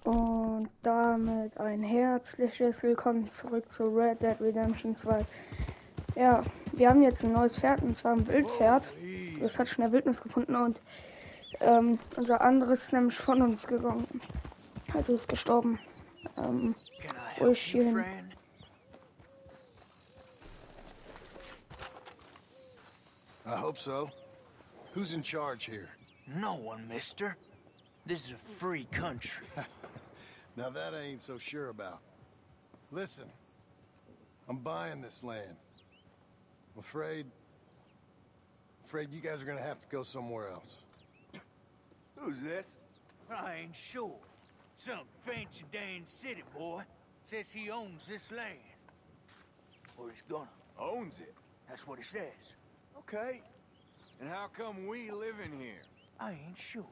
Und damit ein herzliches Willkommen zurück zu Red Dead Redemption 2. Ja, wir haben jetzt ein neues Pferd, und zwar ein Wildpferd. Das hat schon in der Wildnis gefunden und unser anderes ist nämlich von uns gegangen. Also ist gestorben. Ruhig hierhin. I hope so. Who's in charge here? No one, mister. This is a free country. Now that I ain't so sure about. Listen, I'm buying this land. I'm afraid you guys are gonna have to go somewhere else. Who's this? I ain't sure. Some fancy Dan city boy says he owns this land. Or he's gonna. Owns it? That's what he says. Okay. And how come we live in here? I ain't sure.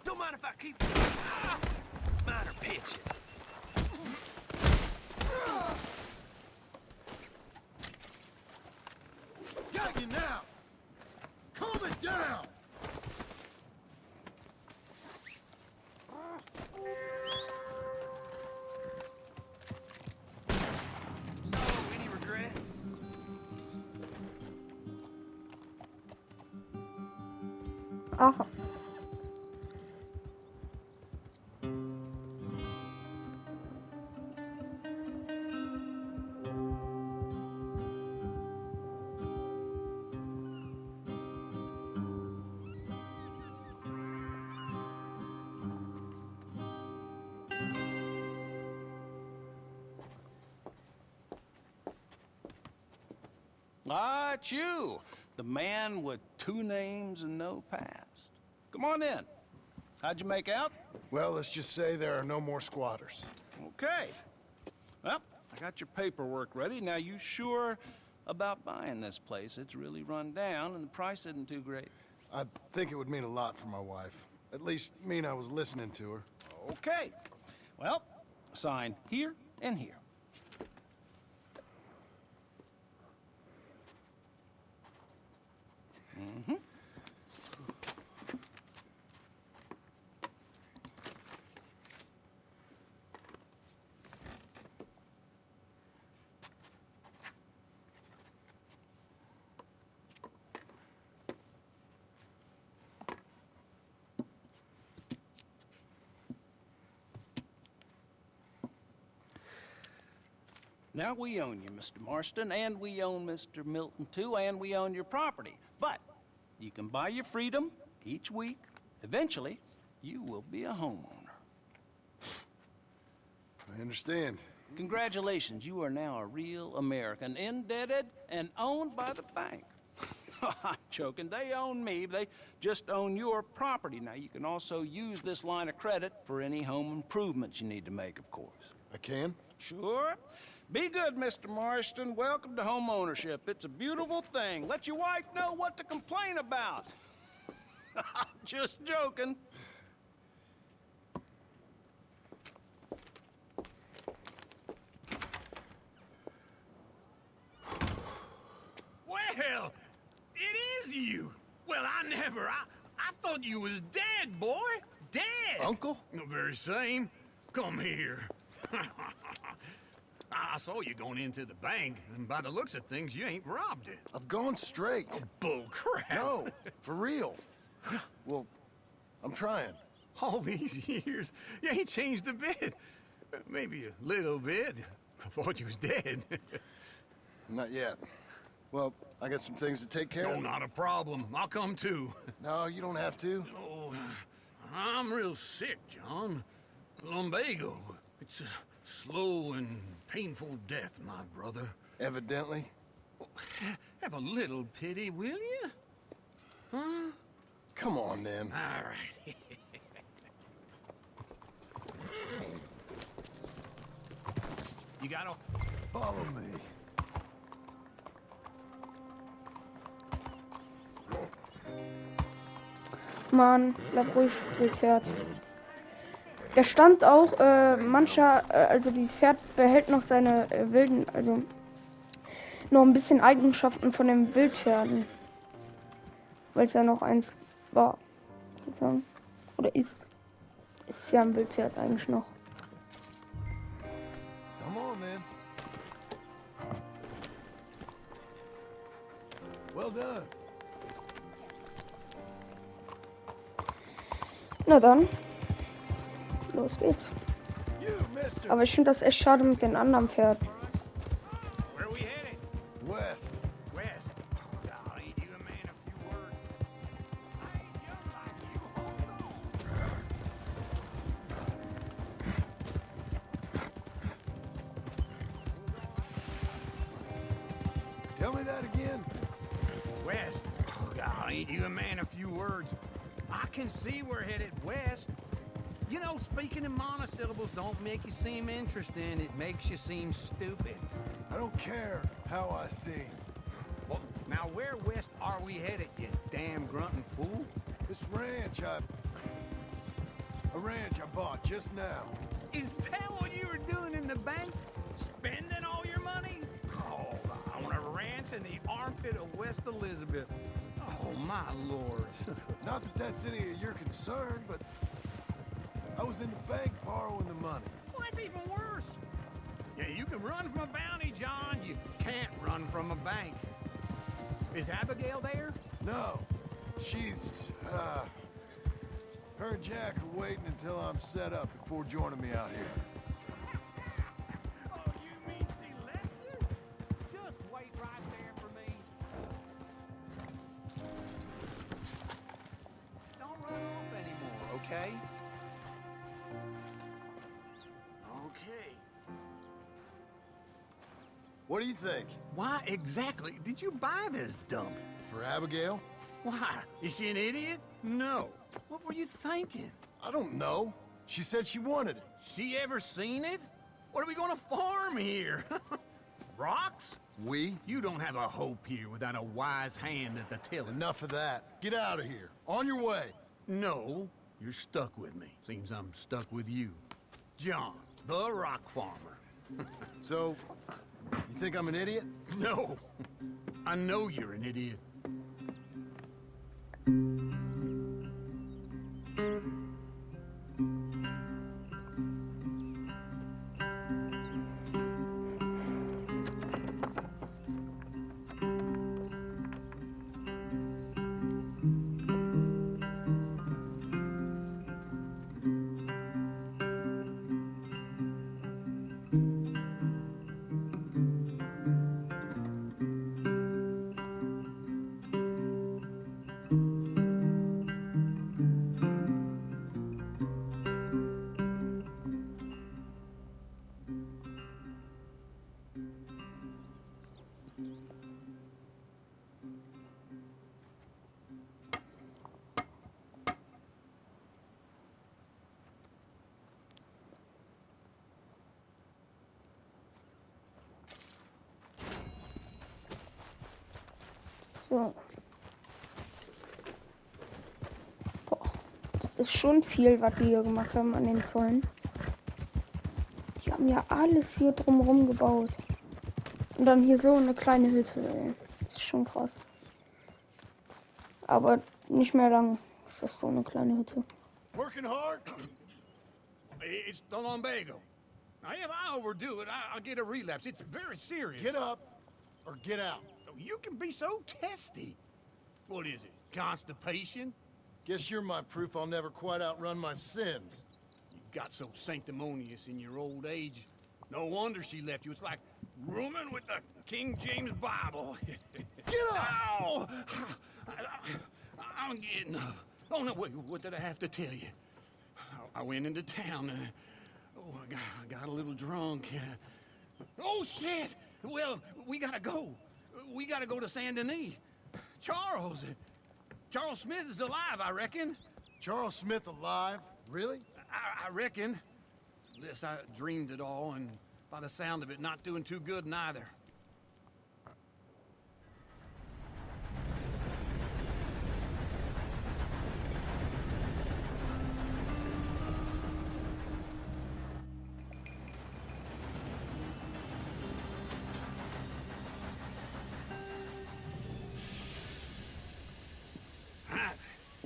Don't mind if I keep... Mine are pitching. Got you now! Calm it down! So, any regrets? Aha. Ah, it's you, the man with 2 names and no past. Come on in. How'd you make out? Well, let's just say there are no more squatters. Okay. Well, I got your paperwork ready. Now, you sure about buying this place? It's really run down, and the price isn't too great. I think it would mean a lot for my wife. At least mean I was listening to her. Okay. Well, sign here and here. Mm-hmm. Now we own you, Mr. Marston, and we own Mr. Milton too, and we own your property. But you can buy your freedom each week. Eventually, you will be a homeowner. I understand. Congratulations, you are now a real American, indebted and owned by the bank. I'm joking, they own me, they just own your property. Now, you can also use this line of credit for any home improvements you need to make, of course. I can? Sure. Be good, Mr. Marston. Welcome to home ownership. It's a beautiful thing. Let your wife know what to complain about. Just joking. Well, it is you. Well, I thought you was dead, boy. Dead. Uncle? The very same. Come here. I saw you going into the bank, and by the looks of things, you ain't robbed it. I've gone straight. Bull crap. No, for real. Well, I'm trying. All these years, you ain't changed a bit. Maybe a little bit. I thought you was dead. Not yet. Well, I got some things to take care No, of. not a problem. I'll come too. No, you don't have to. Oh, I'm real sick, John. Lumbago. It's a slow and painful death, my brother. Evidently. Have a little pity, will you? Huh? Come on, then. All right. You gotta... Follow me. Mann, bleib ruhig, Wildpferd. Der stand auch, also dieses Pferd behält noch seine wilden, also noch ein bisschen Eigenschaften von den Wildpferden. Weil es ja noch eins war, sozusagen. Oder ist. Es ist ja ein Wildpferd eigentlich noch. Come on, then. Well done. Na dann. Los geht's. You, mister. Aber ich finde das echt schade mit den anderen Pferden. Where are we headed? West. West. Golly, you a man of few words. I ain't young like you, hold on. Tell me that again. West. Golly, you a man of few words. I can see we're headed west. You know, speaking in monosyllables don't make you seem interesting. It makes you seem stupid. I don't care how I sing. Well, now where west are we headed, you damn grunting fool? This ranch a ranch I bought just now. Is that what you were doing in the bank? Spending all your money? Oh, on a ranch in the armpit of West Elizabeth. Oh, my lord. Not that that's any of your concern, but I was in the bank borrowing the money. Well, that's even worse. Yeah, you can run from a bounty, John. You can't run from a bank. Is Abigail there? No, she's, her and Jack are waiting until I'm set up before joining me out here. Oh, you mean she left you? Just wait right there for me. Don't run off anymore, okay? Okay. What do you think? Why exactly did you buy this dump? For Abigail? Why? Is she an idiot? No. What were you thinking? I don't know. She said she wanted it. She ever seen it? What are we gonna farm here? Rocks? We? You don't have a hope here without a wise hand at the tiller. Enough of that. Get out of here. On your way. No, you're stuck with me. Seems I'm stuck with you. John, the rock farmer. So, you think I'm an idiot? No, I know you're an idiot. So. Boah. Das ist schon viel, was die hier gemacht haben an den Zäunen. Die haben ja alles hier drumherum gebaut. Und dann hier so eine kleine Hütte, ey. Das ist schon krass. Aber nicht mehr lang ist das so eine kleine Hütte. Working hard? It's the lumbago. Now, if I overdo it, I'll get a relapse. It's very serious. Get up or get out. You can be so testy. What is it? Constipation? Guess you're my proof I'll never quite outrun my sins. You got so sanctimonious in your old age. No wonder she left you. It's like rooming with the King James Bible. Get up! Ow! I'm getting up. Oh, no, wait, what did I have to tell you? I went into town. I got a little drunk. Oh, shit! Well, we gotta go. We gotta go to Saint Denis. Charles Smith is alive, I reckon. Charles Smith alive? Really? I reckon. Unless I dreamed it all, and by the sound of it, not doing too good neither.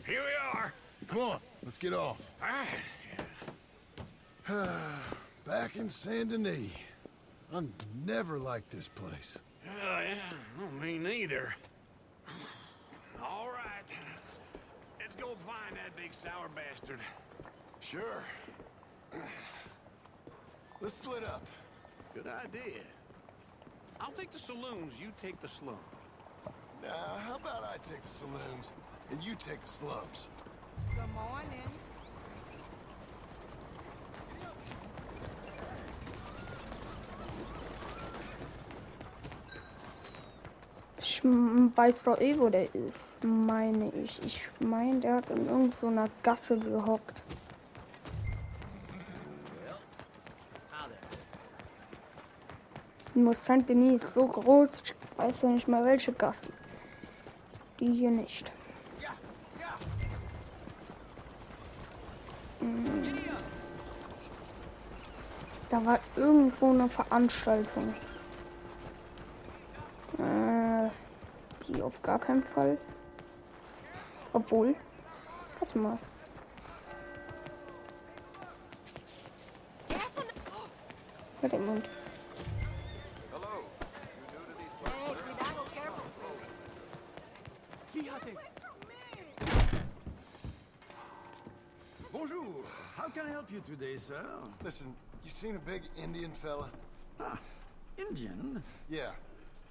Here we are. Come on, let's get off. All right. Back in Saint Denis. I never liked this place. Yeah, well, me neither. All right. Let's go find that big sour bastard. Sure. Let's split up. Good idea. I'll take the saloons, you take the slum. Now, how about I take the saloons and you take the slums? Good morning. Ich weiß doch eh, wo der ist, meine ich. Ich meine, der hat in irgend so einer Gasse gehockt. Nur Saint Denis ist so groß, ich weiß ja nicht mal welche Gasse. Die hier nicht. Da war irgendwo eine Veranstaltung. Die auf gar keinen Fall. Obwohl. Warte mal. Mit dem Mund. Hey, cuidado, careful. Bonjour. How can I help you today, sir? Listen, you seen a big Indian fella? Ah, Indian? Yeah,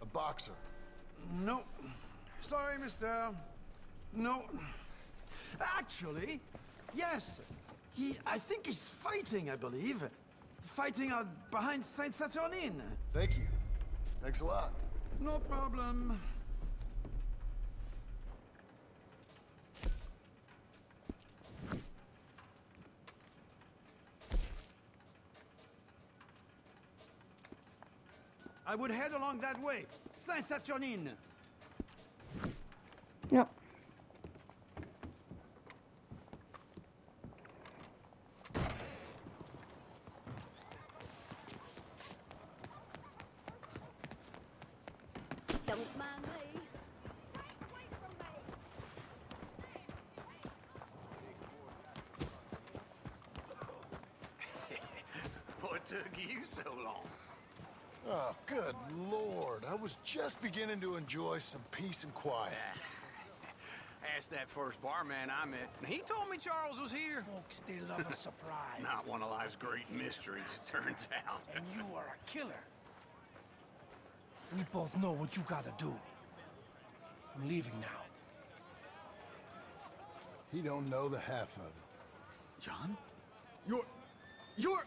a boxer. No. Sorry, mister. No. Actually, yes. I think he's fighting, I believe. Fighting out behind Saint Saturnin. Thank you. Thanks a lot. No problem. I would head along that way. Saint Saturnin. Ja. Don't mind me. What took you so long? Oh, good Lord. I was just beginning to enjoy some peace and quiet. Asked that first barman I met, and he told me Charles was here. Folks, they love a surprise. Not one of life's great mysteries, it turns out. And you are a killer. We both know what you gotta do. I'm leaving now. He don't know the half of it. John? You're...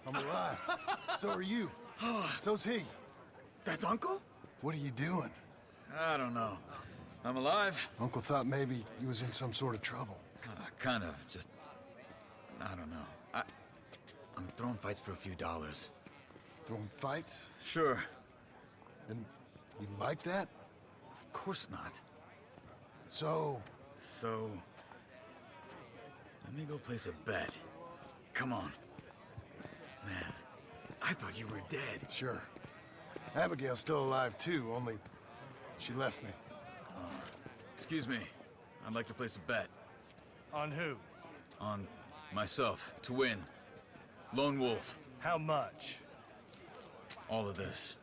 I'm alive. So are you. So's he. That's Uncle? What are you doing? I don't know. I'm alive. Uncle thought maybe he was in some sort of trouble. Kind of. Just... I don't know. I'm throwing fights for a few dollars. Throwing fights? Sure. And you like that? Of course not. So... So... Let me go place a bet. Come on. Man, I thought you were dead. Sure. Abigail's still alive too, only she left me. Excuse me. I'd like to place a bet. On who? On myself, to win. Lone Wolf. How much? All of this.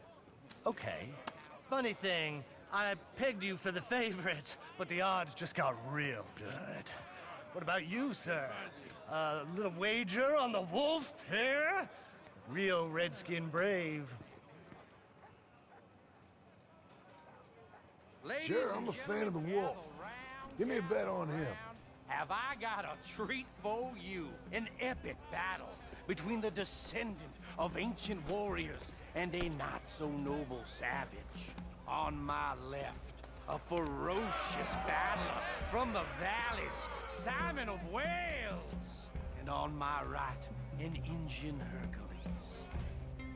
Okay. Funny thing, I pegged you for the favorite, but the odds just got real good. What about you, sir? A little wager on the wolf here? Real redskin brave. Sure, I'm a fan of the wolf. Give me a bet on him. Have I got a treat for you? An epic battle between the descendant of ancient warriors and a not-so-noble savage. On my left, a ferocious battler from the valleys, Simon of Wales. And on my right, an Indian Hercules.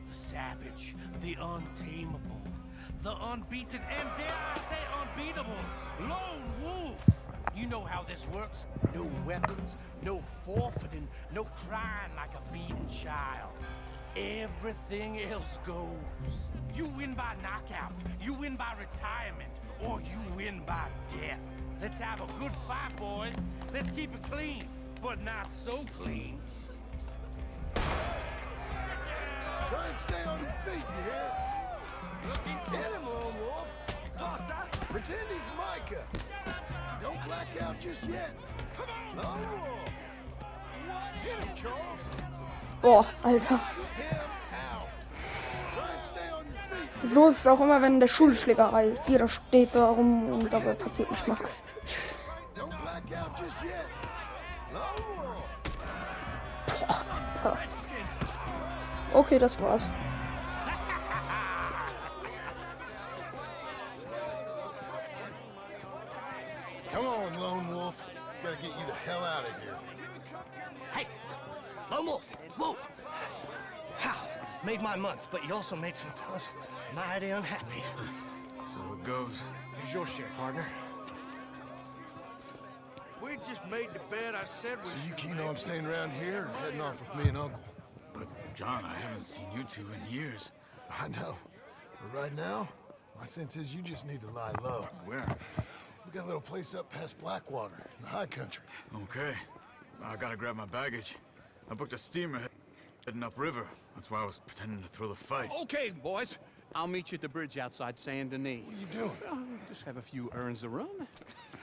The savage, the untamable, the unbeaten, and dare I say unbeatable, Lone Wolf. You know how this works. No weapons, no forfeiting, no crying like a beaten child. Everything else goes. You win by knockout, you win by retirement, or you win by death. Let's have a good fight, boys. Let's keep it clean, but not so clean. Try and stay on your feet, you hear? Hit him, Lone Wolf. Pretend he's Micah. Don't black out just yet. Lone Wolf. Hit him, Charles. Boah, Alter. Him out. Try and stay on your feet. So ist es auch immer, wenn in der Schulschlägerei ist. Jeder steht da rum und dabei passiert nicht mal was. Don't black out just yet. Lone Wolf. Boah, Alter. Okay, das war's. Come on, Lone Wolf. Gotta get you the hell out of here. Hey, Lone Wolf, whoa! How? Made my month, but you also made some fellas mighty unhappy. So it goes. Here's your share, partner. If we just made the bed I said we So you should keen make, on staying around here or heading off with me and Uncle? But, John, I haven't seen you two in years. I know. But right now, my sense is you just need to lie low. Where? We got a little place up past Blackwater, in the high country. Okay. I gotta grab my baggage. I booked a steamer heading upriver. That's why I was pretending to throw the fight. Okay, boys. I'll meet you at the bridge outside Saint Denis. What are you doing? Oh, just have a few errands to run.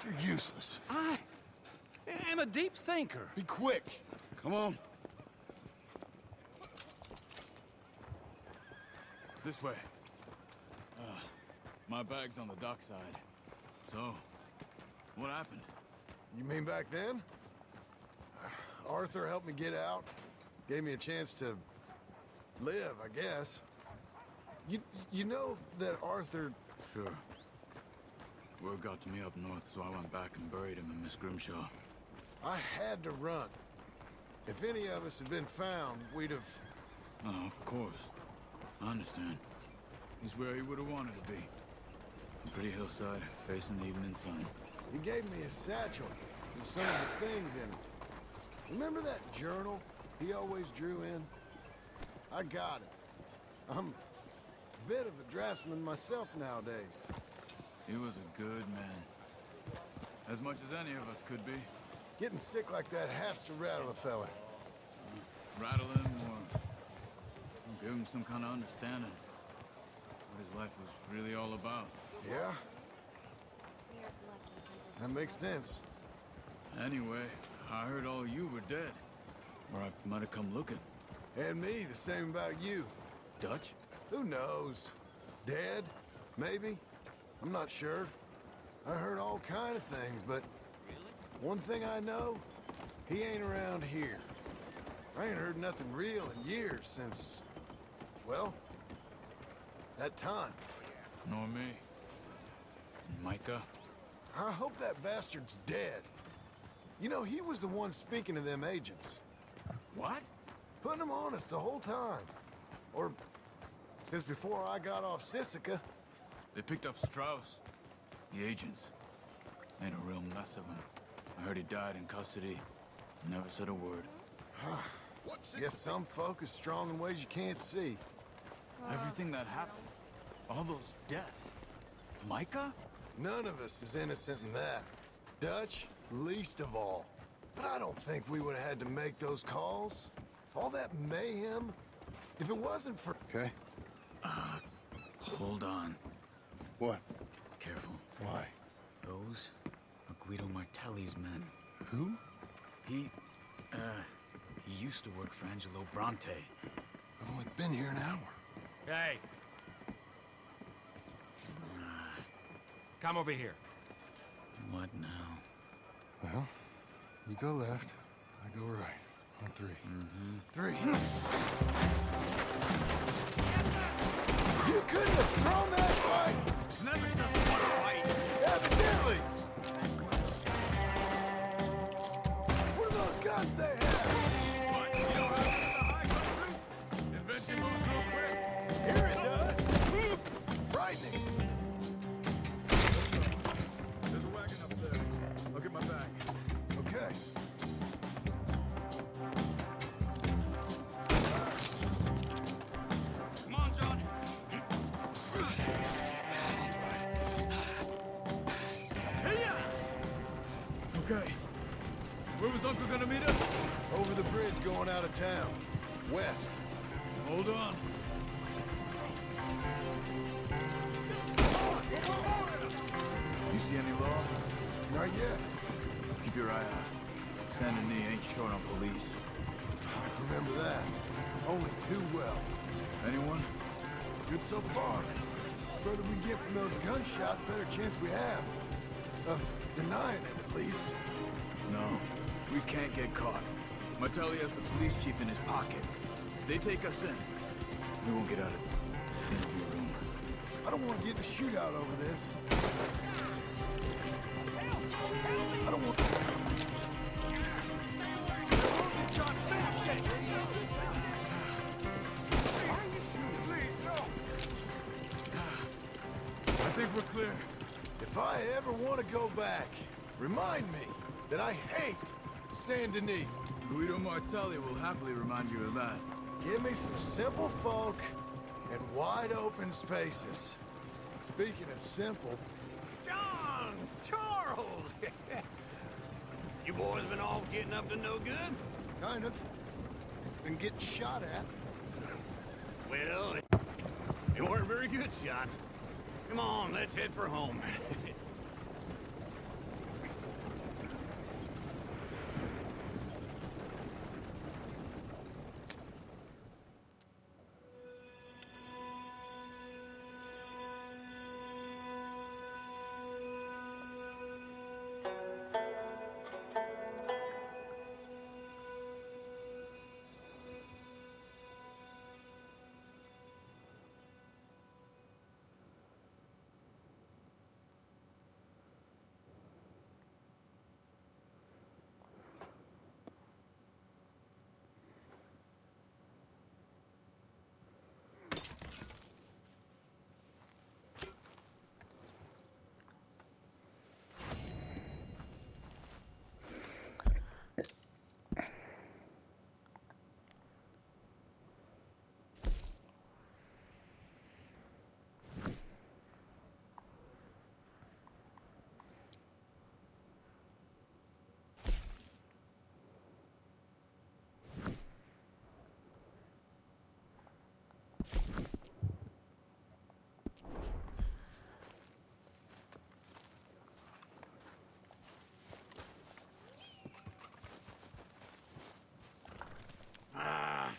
You're useless. I am a deep thinker. Be quick. Come on. This way. My bag's on the dockside. So, what happened? You mean back then? Arthur helped me get out. Gave me a chance to live, I guess. You know that Arthur... Sure. Word got to me up north, so I went back and buried him in Miss Grimshaw. I had to run. If any of us had been found, we'd have... Oh, of course. I understand. He's where he would have wanted to be. A pretty hillside, facing the evening sun. He gave me a satchel with some of his things in it. Remember that journal he always drew in? I got it. I'm a bit of a draftsman myself nowadays. He was a good man. As much as any of us could be. Getting sick like that has to rattle a fella. Rattle him or give him some kind of understanding. What his life was really all about. Yeah? That makes sense. Anyway, I heard all you were dead. Or I might have come looking. And me, the same about you. Dutch? Who knows? Dead? Maybe? I'm not sure. I heard all kind of things, but... one thing I know, he ain't around here. I ain't heard nothing real in years since... well... that time. Nor me. Micah? I hope that bastard's dead. You know, he was the one speaking to them agents. What? Putting them on us the whole time. Or... since before I got off Sisika. They picked up Strauss. The agents. Made a real mess of him. I heard he died in custody. Never said a word. Guess some folk is strong in ways you can't see. Everything that happened. All those deaths. Micah? None of us is innocent in that. Dutch, least of all. But I don't think we would have had to make those calls. All that mayhem. If it wasn't for... Okay. Hold on. What? Careful. Why? Those are Guido Martelli's men. Who? He used to work for Angelo Bronte. I've only been here an hour. Hey. Come over here. What now? Well, you go left, I go right. On three. Three. You couldn't have thrown that fight! it's never just one fight. Evidently! What are those guns they have? What, you don't have it in the high country? Invention moves real quick. Here it does! Frightening! There's a wagon up there. I'll get my bag. Okay. Come on, John. was Uncle gonna meet us? Over the bridge going out of town. West. Hold on. You see any law? Not yet. Keep your eye out. Saint Denis ain't short on police. Remember that. Only too well. Anyone? Good so far. Further we get from those gunshots, better chance we have. Of denying it, at least. No. We can't get caught. Martelli has the police chief in his pocket. If they take us in, we won't get out of the interview room. I don't want to get in a shootout over this. I don't want... I think we're clear. If I ever want to go back, remind me that I hate Saint Denis. Guido Martelli will happily remind you of that. Give me some simple folk and wide open spaces. Speaking of simple, John! Charles! You boys been all getting up to no good? kind of. Been getting shot at. Well, they weren't very good shots. Come on, let's head for home.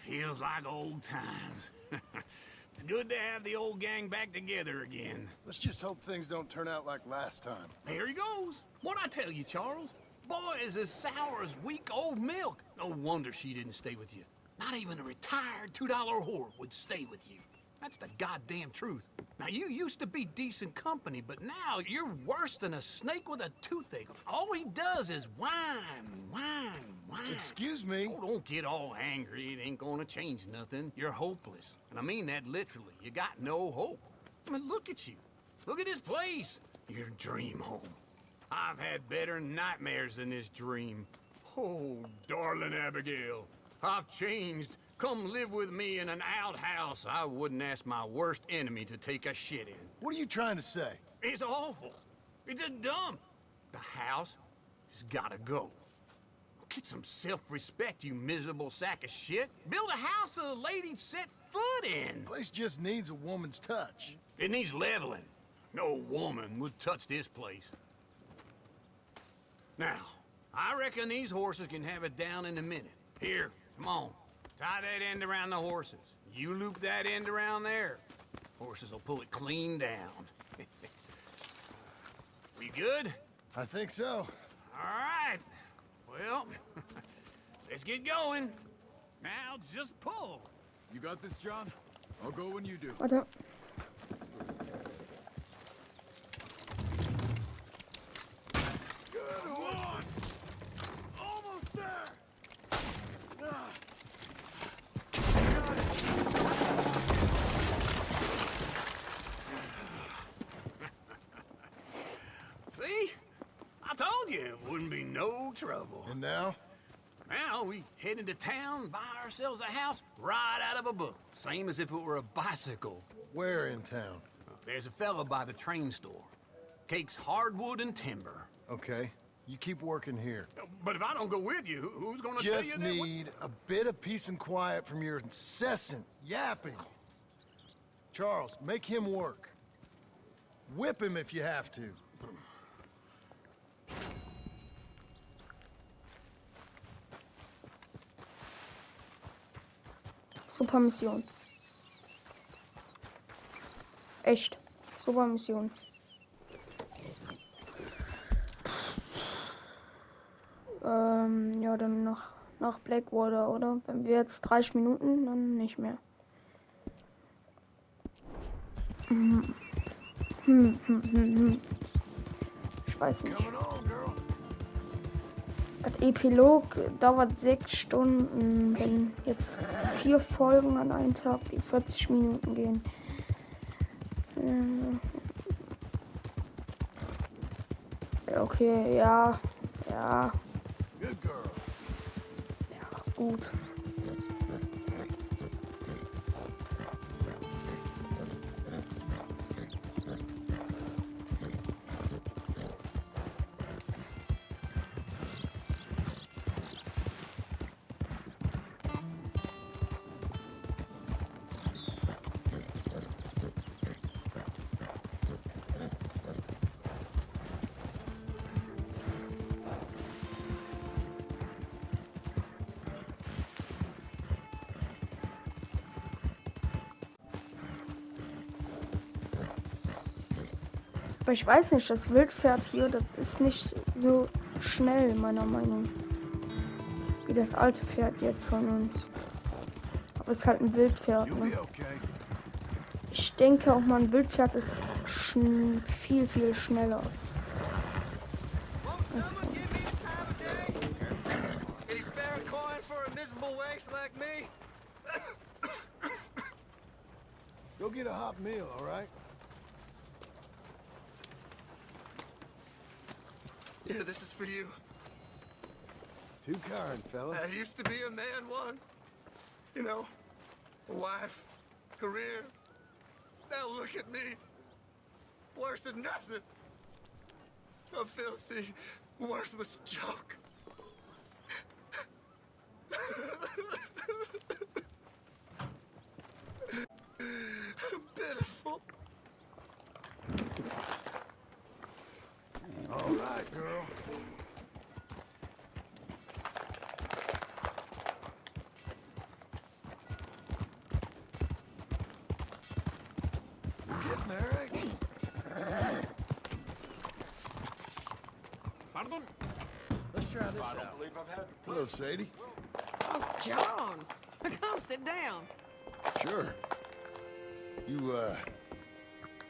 Feels like old times. It's good to have the old gang back together again. Let's just hope things don't turn out like last time. Here he goes. What'd I tell you, Charles? Boy is as sour as week-old milk. No wonder she didn't stay with you. Not even a retired $2 whore would stay with you. That's the goddamn truth. Now, you used to be decent company, but now you're worse than a snake with a toothache. All he does is whine, whine, whine. Excuse me? Oh, don't get all angry. It ain't gonna change nothing. You're hopeless. And I mean that literally. You got no hope. I mean, look at you. Look at this place. Your dream home. I've had better nightmares than this dream. Oh, darling Abigail, I've changed. Come live with me in an outhouse I wouldn't ask my worst enemy to take a shit in. What are you trying to say? It's awful. It's a dump. The house has gotta go. Get some self-respect, you miserable sack of shit. Build a house a lady'd set foot in. Place just needs a woman's touch. It needs leveling. No woman would touch this place. Now, I reckon these horses can have it down in a minute. Here, come on. Tie that end around the horses. You loop that end around there. Horses will pull it clean down. We good? I think so. All right. Well, let's get going. Now just pull. You got this, John? I'll go when you do. Warte. Good one. Almost there. See? I told you it wouldn't be no trouble. And now? Now we head into town, buy ourselves a house right out of a book. Same as if it were a bicycle. Where in town? There's a fella by the train store. Cakes hardwood and timber. Okay. You keep working here. But if I don't go with you, who's gonna tell you Just that? need a bit of peace and quiet from your incessant yapping. Charles, make him work. Whip him if you have to. Super Mission. Echt. Super Mission. Ja, dann nach Blackwater, oder? Wenn wir jetzt 30 Minuten, dann nicht mehr. Ich weiß nicht. Das Epilog dauert 6 Stunden, wenn jetzt 4 Folgen an einem Tag, die 40 Minuten gehen. Okay, ja. Good girl. Ja, gut. Aber ich weiß nicht, das Wildpferd hier, das ist nicht so schnell, meiner Meinung nach. Wie das alte Pferd jetzt von uns. Aber es ist halt ein Wildpferd, ne? Ich denke auch mal, ein Wildpferd ist viel, viel schneller. Also. Go get a hot meal, all right? Here, this is for you. Too kind, fella. I used to be a man once. You know, a wife, career. Now look at me. Worse than nothing. A filthy, worthless joke. Pitiful. All right, girl. We're getting there, ain't we? Pardon? Let's try this out. Hello, Sadie. Oh, John. Come sit down. Sure. You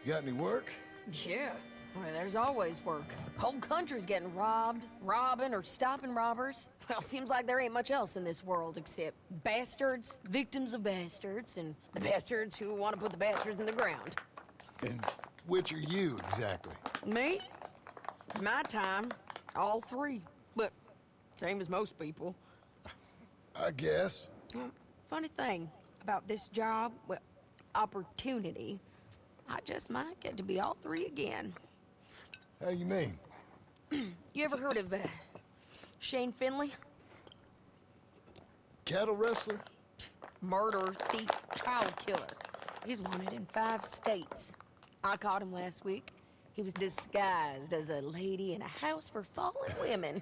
got any work? Yeah. Well, there's always work. Whole country's getting robbed, robbing, or stopping robbers. Well, seems like there ain't much else in this world except bastards, victims of bastards, and the bastards who want to put the bastards in the ground. And which are you, exactly? Me? My time, all three. But same as most people. I guess. Well, funny thing about this job, well, opportunity, I just might get to be all three again. How you mean? You ever heard of Shane Finley? Cattle wrestler? Murderer, thief, child killer. He's wanted in 5 states. I caught him last week. He was disguised as a lady in a house for fallen women.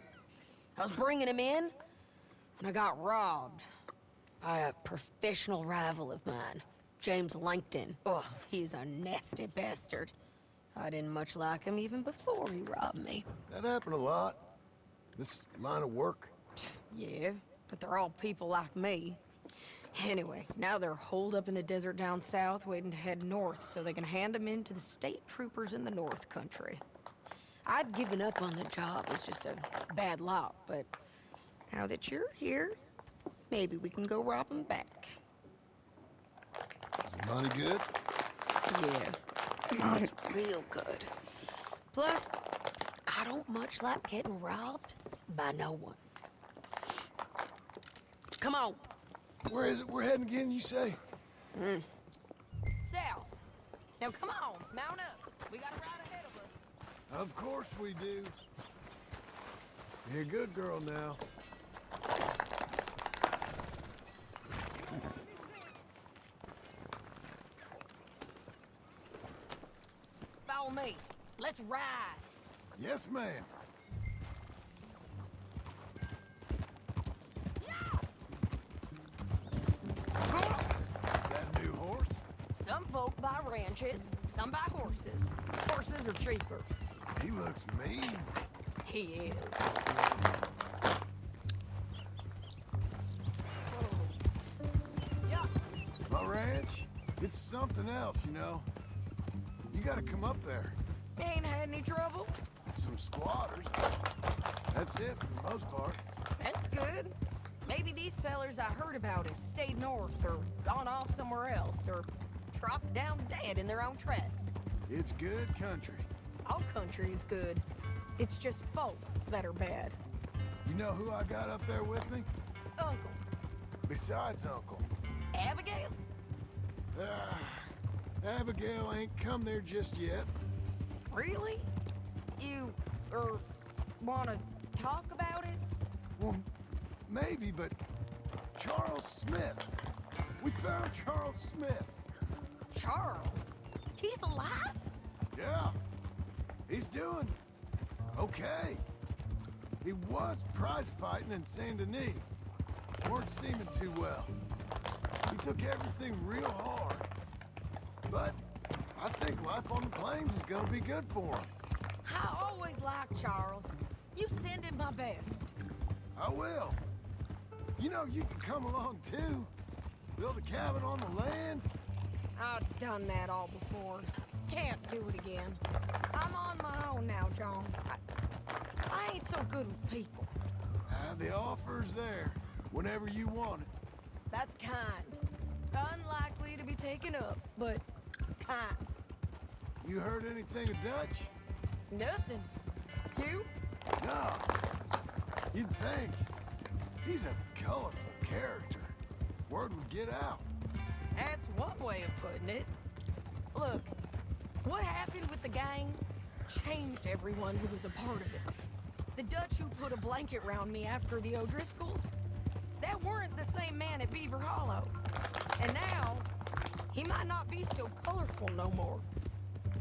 I was bringing him in when I got robbed by a professional rival of mine, James Langton. Oh, he's a nasty bastard. I didn't much like him even before he robbed me. That happened a lot. This line of work. Yeah, but they're all people like me. Anyway, now they're holed up in the desert down south, waiting to head north so they can hand them in to the state troopers in the North Country. I'd given up on the job as just a bad lot, but now that you're here, maybe we can go rob them back. Is the money good? Yeah, it's real good. Plus, I don't much like getting robbed by no one. Come on. Where is it we're heading again, you say? South. Now come on, mount up. We got a ride ahead of us. Of course we do. You're a good girl now. Follow me. Let's ride. Yes, ma'am. That new horse? Some folk buy ranches, some buy horses. Horses are cheaper. He looks mean. He is. Yeah. My ranch, it's something else, you know. You gotta come up there. Ain't had any trouble? Some squatters. That's it for the most part. That's good. Maybe these fellers I heard about have stayed north or gone off somewhere else or dropped down dead in their own tracks. It's good country. All country is good. It's just folk that are bad. You know who I got up there with me? Uncle. Besides Uncle. Abigail? Abigail ain't come there just yet. Really? You, wanna talk about it? Well, maybe, but Charles Smith. We found Charles Smith. Charles? He's alive? Yeah. He's doing okay. He was prize fighting in Saint Denis. Weren't seeming too well. He took everything real hard. But I think life on the plains is gonna be good for him. I always liked Charles. You send him my best. I will. You know, you can come along too. Build a cabin on the land. I've done that all before. Can't do it again. I'm on my own now, John. I ain't so good with people. The offer's there, whenever you want it. That's kind. Unlikely to be taken up, but kind. You heard anything of Dutch? Nothing. You? No. You'd think. He's a colorful character. Word would get out. That's one way of putting it. Look, what happened with the gang changed everyone who was a part of it. The Dutch who put a blanket round me after the O'Driscolls, that weren't the same man at Beaver Hollow. And now, he might not be so colorful no more.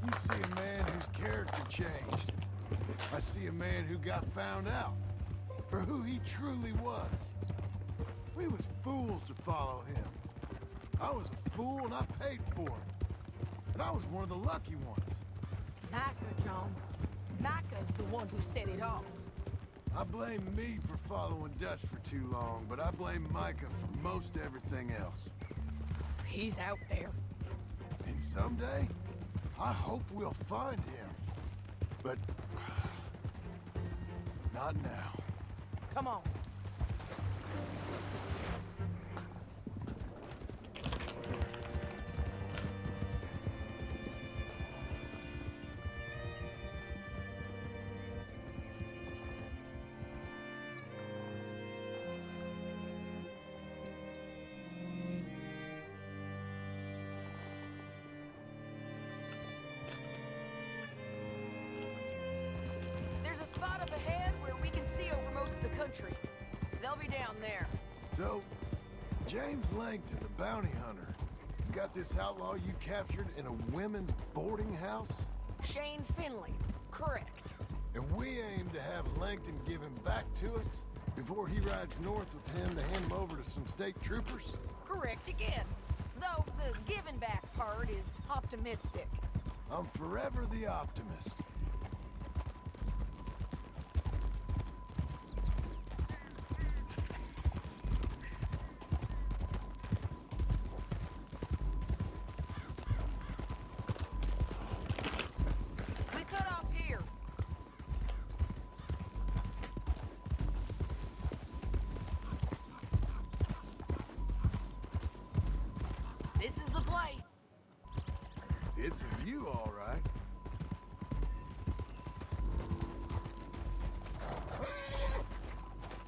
You see a man whose character changed. I see a man who got found out for who he truly was. We was fools to follow him. I was a fool and I paid for it. And I was one of the lucky ones. Micah, John. Micah's the one who set it off. I blame me for following Dutch for too long, but I blame Micah for most everything else. He's out there. And someday, I hope we'll find him. But not now. Come on. There's a spot up ahead where we can see over most of the country. They'll be down there. So, James Langton, the bounty hunter, has got this outlaw you captured in a women's boarding house? Shane Finley. Correct. And we aim to have Langton give him back to us before he rides north with him to hand him over to some state troopers? Correct again. Though the giving back part is optimistic. I'm forever the optimist. We cut off here. This is the place. It's a view, all right.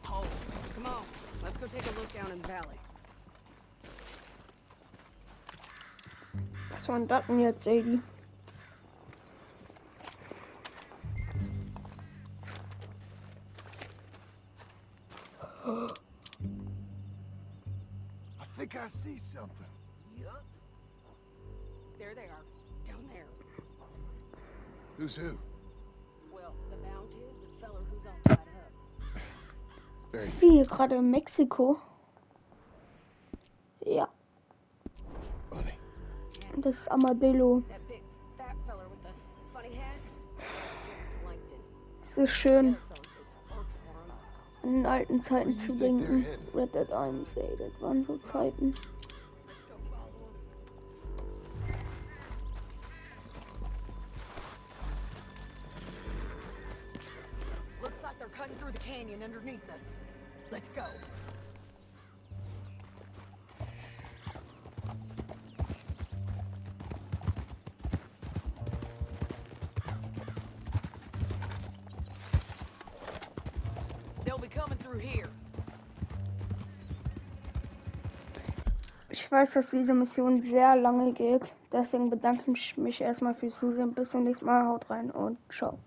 Oh, come on. Let's go take a look down in the valley. Was war das denn jetzt, Sadie? I think I see something. Yup. There they are, down there. Who's who? Well, the Mount is the feller who's all tied up. Very Ist wie gerade in Mexiko. Ja, funny. das ist Armadillo. That big fat feller with the funny hat? That's James Langdon. Es ist schön, The other feller just worked for him. an den alten Zeiten Where zu do you think they're denken. headed? Red Dead 1, ey, das waren so Zeiten. Let's go follow him. Looks like they're cutting through the canyon underneath us. Let's go. They'll be coming through here. Ich weiß, dass diese Mission sehr lange geht. Deswegen bedanke ich mich erstmal fürs Zusehen. Bis zum nächsten Mal. Haut rein und ciao.